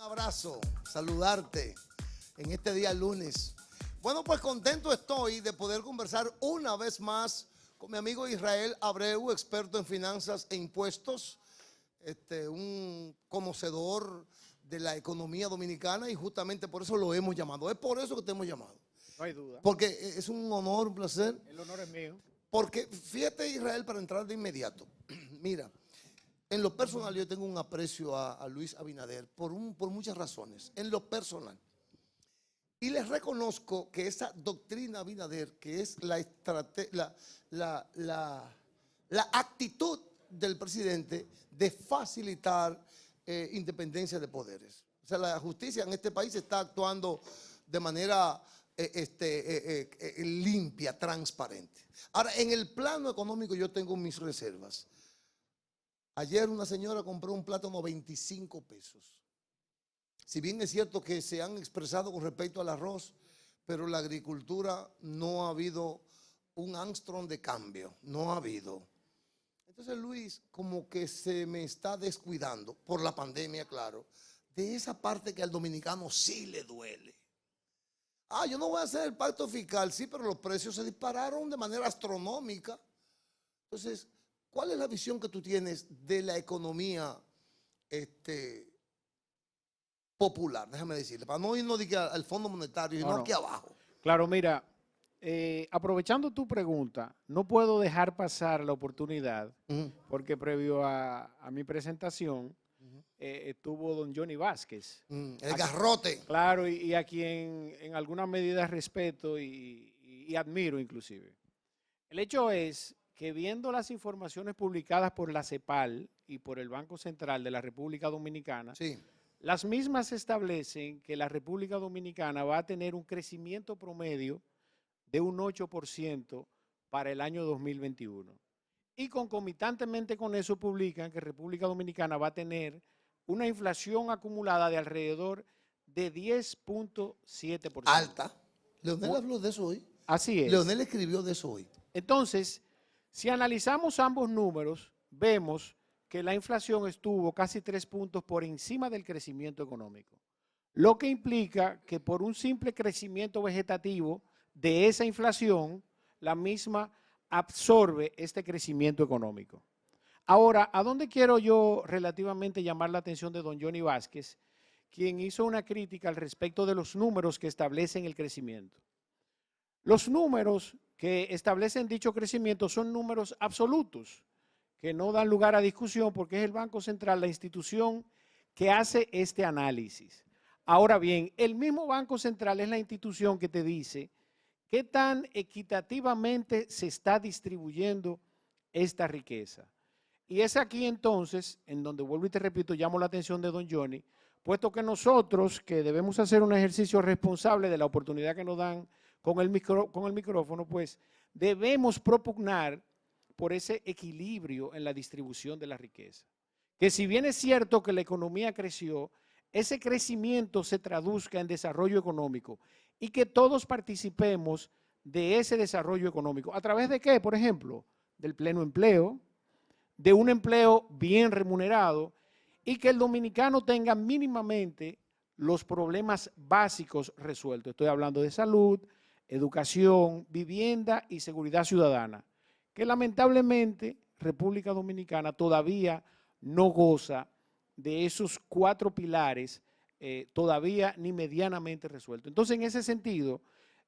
abrazo, saludarte en este día lunes. Bueno, pues contento estoy de poder conversar una vez más con mi amigo Israel Abreu, experto en finanzas e impuestos, un conocedor de la economía dominicana, y justamente por eso lo hemos llamado. Es por eso que te hemos llamado. No hay duda. Porque es un honor, un placer. El honor es mío. Porque fíjate, Israel, para entrar de inmediato. Mira, en lo personal yo tengo un aprecio a Luis Abinader por muchas razones. En lo personal. Y les reconozco que esa doctrina Abinader, que es la actitud del presidente de facilitar independencia de poderes. O sea, la justicia en este país está actuando de manera limpia, transparente. Ahora, en el plano económico yo tengo mis reservas. Ayer una señora compró un plátano 25 pesos. Si bien es cierto que se han expresado con respecto al arroz, pero la agricultura no ha habido un angstrom de cambio, no ha habido. Entonces, Luis, como que se me está descuidando, por la pandemia, claro, de esa parte que al dominicano sí le duele. Yo no voy a hacer el pacto fiscal, sí, pero los precios se dispararon de manera astronómica. Entonces, ¿cuál es la visión que tú tienes de la economía popular? Déjame decirle, para no irnos al Fondo Monetario, sino aquí abajo. Claro, mira, aprovechando tu pregunta, no puedo dejar pasar la oportunidad, porque previo a mi presentación estuvo don Johnny Vázquez. El garrote. Claro, y a quien en alguna medida respeto y admiro inclusive. El hecho es que viendo las informaciones publicadas por la CEPAL y por el Banco Central de la República Dominicana, sí, las mismas establecen que la República Dominicana va a tener un crecimiento promedio de un 8% para el año 2021. Y concomitantemente con eso publican que República Dominicana va a tener una inflación acumulada de alrededor de 10.7%. Alta. Leonel habló de eso hoy. Así es. Leonel escribió de eso hoy. Entonces, si analizamos ambos números, vemos que la inflación estuvo casi 3 puntos por encima del crecimiento económico, lo que implica que por un simple crecimiento vegetativo de esa inflación, la misma absorbe este crecimiento económico. Ahora, ¿a dónde quiero yo relativamente llamar la atención de don Johnny Vázquez, quien hizo una crítica al respecto de los números que establecen el crecimiento? Los números que establecen dicho crecimiento son números absolutos, que no dan lugar a discusión porque es el Banco Central la institución que hace este análisis. Ahora bien, el mismo Banco Central es la institución que te dice qué tan equitativamente se está distribuyendo esta riqueza. Y es aquí entonces, en donde vuelvo y te repito, llamo la atención de don Johnny, puesto que nosotros, que debemos hacer un ejercicio responsable de la oportunidad que nos dan con el micrófono, pues debemos propugnar por ese equilibrio en la distribución de la riqueza. Que si bien es cierto que la economía creció, ese crecimiento se traduzca en desarrollo económico y que todos participemos de ese desarrollo económico. ¿A través de qué? Por ejemplo, del pleno empleo, de un empleo bien remunerado y que el dominicano tenga mínimamente los problemas básicos resueltos. Estoy hablando de salud, educación, vivienda y seguridad ciudadana, que lamentablemente República Dominicana todavía no goza de esos 4 pilares todavía ni medianamente resueltos. Entonces, en ese sentido,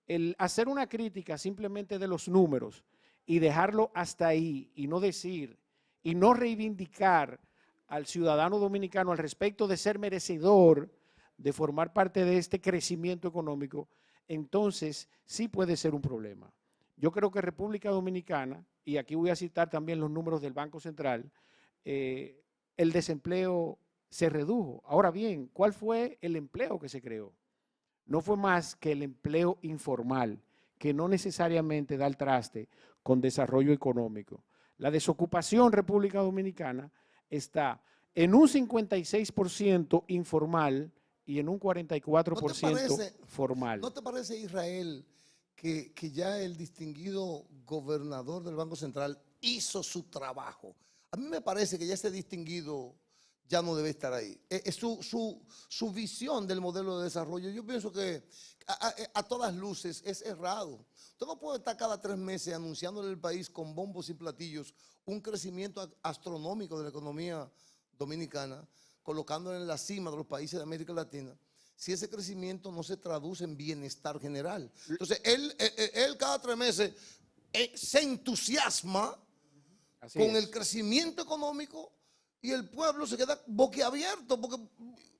el hacer una crítica simplemente de los números y dejarlo hasta ahí y no decir y no reivindicar al ciudadano dominicano al respecto de ser merecedor de formar parte de este crecimiento económico, entonces sí puede ser un problema. Yo creo que República Dominicana, y aquí voy a citar también los números del Banco Central, el desempleo se redujo. Ahora bien, ¿cuál fue el empleo que se creó? No fue más que el empleo informal, que no necesariamente da el traste con desarrollo económico. La desocupación en República Dominicana está en un 56% informal y en un 44% formal. ¿No te parece, Israel, que ya el distinguido gobernador del Banco Central hizo su trabajo? A mí me parece que ya ese distinguido ya no debe estar ahí. Es su visión del modelo de desarrollo. Yo pienso que a todas luces es errado. Usted no puede estar cada 3 meses anunciándole al país con bombos y platillos un crecimiento astronómico de la economía dominicana, colocándola en la cima de los países de América Latina, si ese crecimiento no se traduce en bienestar general. Entonces, él cada 3 meses se entusiasma Así con es. el crecimiento económico y el pueblo se queda boquiabierto porque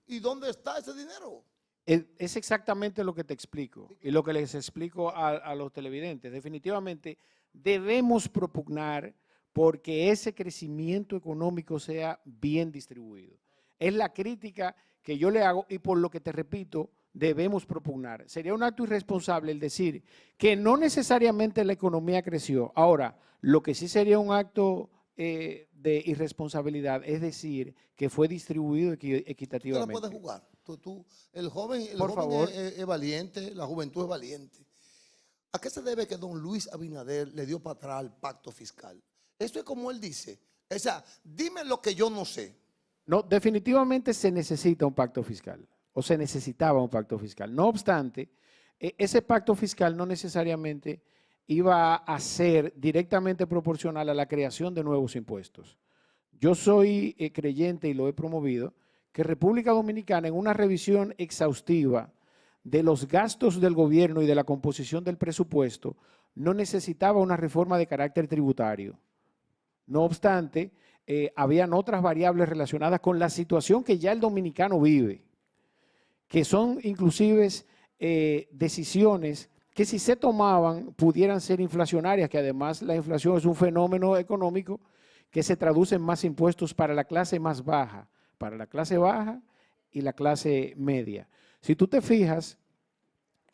¿y dónde está ese dinero? Es exactamente lo que te explico y lo que les explico a los televidentes. Definitivamente debemos propugnar porque ese crecimiento económico sea bien distribuido. Es la crítica que yo le hago y por lo que te repito, debemos propugnar. Sería un acto irresponsable el decir que no necesariamente la economía creció. Ahora, lo que sí sería un acto de irresponsabilidad es decir que fue distribuido equitativamente. Tú la puedes jugar. El joven Por favor. es valiente, la juventud es valiente. ¿A qué se debe que don Luis Abinader le dio para atrás al pacto fiscal? Esto es como él dice. O sea, dime lo que yo no sé. No, definitivamente se necesita un pacto fiscal o se necesitaba un pacto fiscal. No obstante, ese pacto fiscal no necesariamente iba a ser directamente proporcional a la creación de nuevos impuestos. Yo soy creyente y lo he promovido que República Dominicana en una revisión exhaustiva de los gastos del gobierno y de la composición del presupuesto no necesitaba una reforma de carácter tributario. No obstante, habían otras variables relacionadas con la situación que ya el dominicano vive, que son inclusive decisiones que si se tomaban pudieran ser inflacionarias, que además la inflación es un fenómeno económico que se traduce en más impuestos para la clase más baja, para la clase baja y la clase media. Si tú te fijas,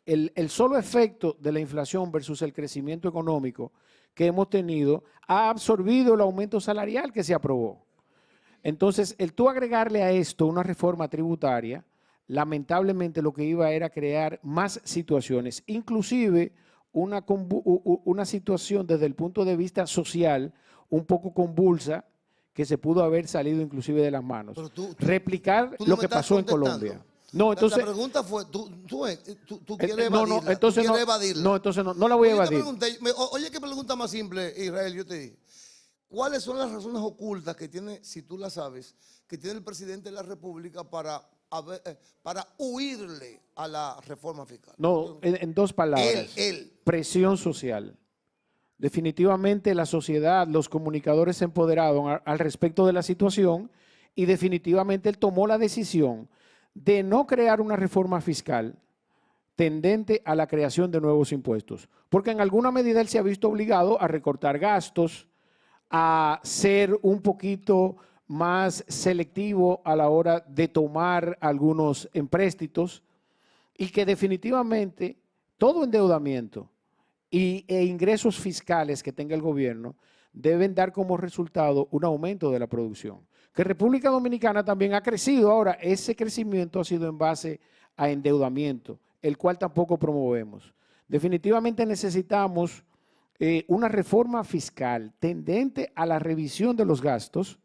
el solo efecto de la inflación versus el crecimiento económico que hemos tenido ha absorbido el aumento salarial que se aprobó. Entonces, el tú agregarle a esto una reforma tributaria, lamentablemente lo que iba era crear más situaciones, inclusive una situación desde el punto de vista social un poco convulsa que se pudo haber salido inclusive de las manos. Replicar tú lo no que pasó en Colombia. No, entonces, la pregunta fue, tú quieres evadirla, entonces tú quieres evadirla. No, entonces no la voy a evadir. Oye, qué pregunta más simple, Israel, yo te dije. ¿Cuáles son las razones ocultas que tiene, si tú las sabes, que tiene el presidente de la República para huirle a la reforma fiscal? No, en 2 palabras. Presión social. Definitivamente la sociedad, los comunicadores se empoderaron al respecto de la situación y definitivamente él tomó la decisión de no crear una reforma fiscal tendente a la creación de nuevos impuestos, porque en alguna medida él se ha visto obligado a recortar gastos, a ser un poquito más selectivo a la hora de tomar algunos empréstitos y que definitivamente todo endeudamiento e ingresos fiscales que tenga el gobierno deben dar como resultado un aumento de la producción. Que República Dominicana también ha crecido. Ahora, ese crecimiento ha sido en base a endeudamiento, el cual tampoco promovemos. Definitivamente necesitamos una reforma fiscal tendente a la revisión de los gastos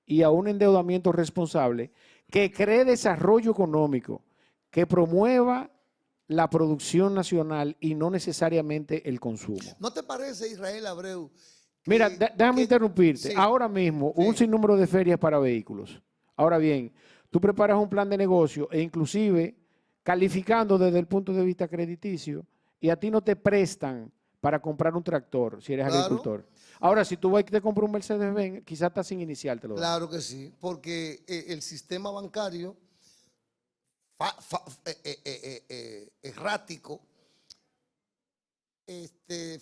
y a un endeudamiento responsable que cree desarrollo económico, que promueva la producción nacional y no necesariamente el consumo. ¿No te parece, Israel Abreu? Mira, déjame interrumpirte. Sí. Ahora mismo, un sinnúmero de ferias para vehículos. Ahora bien, tú preparas un plan de negocio e inclusive calificando desde el punto de vista crediticio y a ti no te prestan para comprar un tractor si eres agricultor. Ahora, si tú vas y te compras un Mercedes-Benz, quizás estás sin inicial, te lo dan. Claro que sí, porque el sistema bancario errático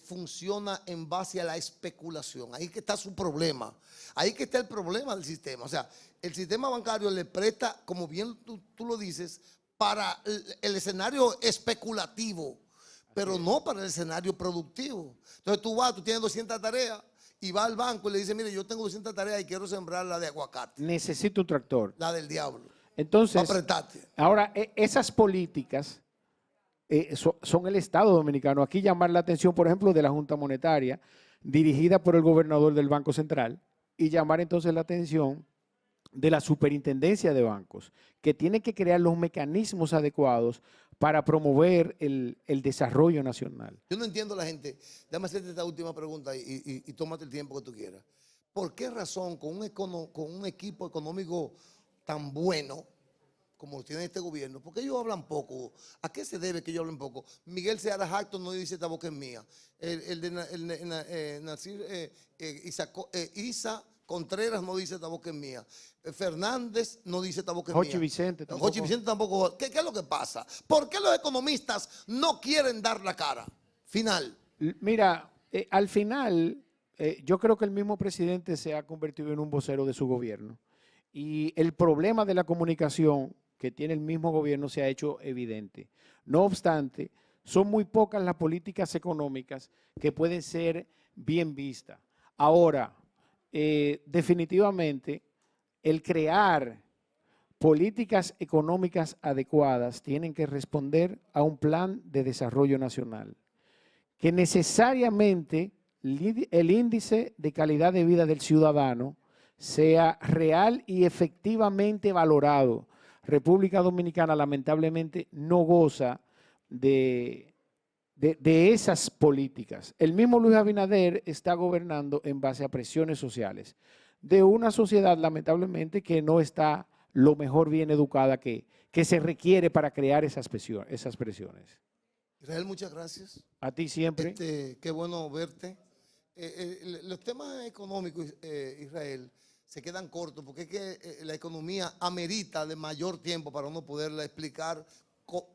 funciona en base a la especulación. Ahí que está su problema. Ahí que está el problema del sistema. O sea, el sistema bancario le presta, como bien tú lo dices, para el escenario especulativo, pero no para el escenario productivo. Entonces tú tienes 200 tareas y vas al banco y le dices, mire, yo tengo 200 tareas y quiero sembrar la de aguacate. Necesito un tractor. La del diablo. Entonces, apretate. Ahora, esas políticas son el Estado dominicano. Aquí llamar la atención, por ejemplo, de la Junta Monetaria, dirigida por el gobernador del Banco Central, y llamar entonces la atención de la Superintendencia de Bancos, que tiene que crear los mecanismos adecuados para promover el desarrollo nacional. Yo no entiendo a la gente. Déjame hacerte esta última pregunta y tómate el tiempo que tú quieras. ¿Por qué razón con un equipo económico tan bueno como lo tiene este gobierno, porque ellos hablan poco? ¿A qué se debe que ellos hablen poco? Miguel Seara Jacto no dice esta boca es mía. Isa Contreras no dice esta boca es mía. Fernández no dice esta boca es mía. Jochi Vicente tampoco. Jochi Vicente tampoco. ¿Qué es lo que pasa? ¿Por qué los economistas no quieren dar la cara? Final. Mira, al final, yo creo que el mismo presidente se ha convertido en un vocero de su gobierno. Y el problema de la comunicación que tiene el mismo gobierno se ha hecho evidente. No obstante, son muy pocas las políticas económicas que pueden ser bien vistas. Ahora, definitivamente, el crear políticas económicas adecuadas tienen que responder a un plan de desarrollo nacional, que necesariamente el índice de calidad de vida del ciudadano sea real y efectivamente valorado. República Dominicana lamentablemente no goza de esas políticas. El mismo Luis Abinader está gobernando en base a presiones sociales de una sociedad lamentablemente que no está lo mejor bien educada que se requiere para crear esas presiones. Israel, muchas gracias. A ti siempre. Qué bueno verte. Los temas económicos, Israel, se quedan cortos porque es que la economía amerita de mayor tiempo para uno poderla explicar,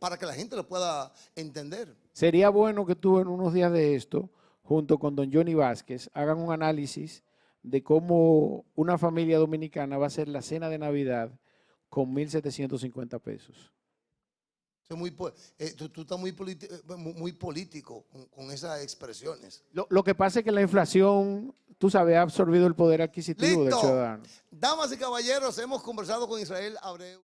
para que la gente lo pueda entender. Sería bueno que tú en unos días de esto, junto con don Johnny Vázquez, hagan un análisis de cómo una familia dominicana va a hacer la cena de Navidad con 1.750 pesos. Tú estás muy político con esas expresiones. Lo que pasa es que la inflación, tú sabes, ha absorbido el poder adquisitivo del ¡Listo! ciudadano. Damas y caballeros, hemos conversado con Israel Abreu.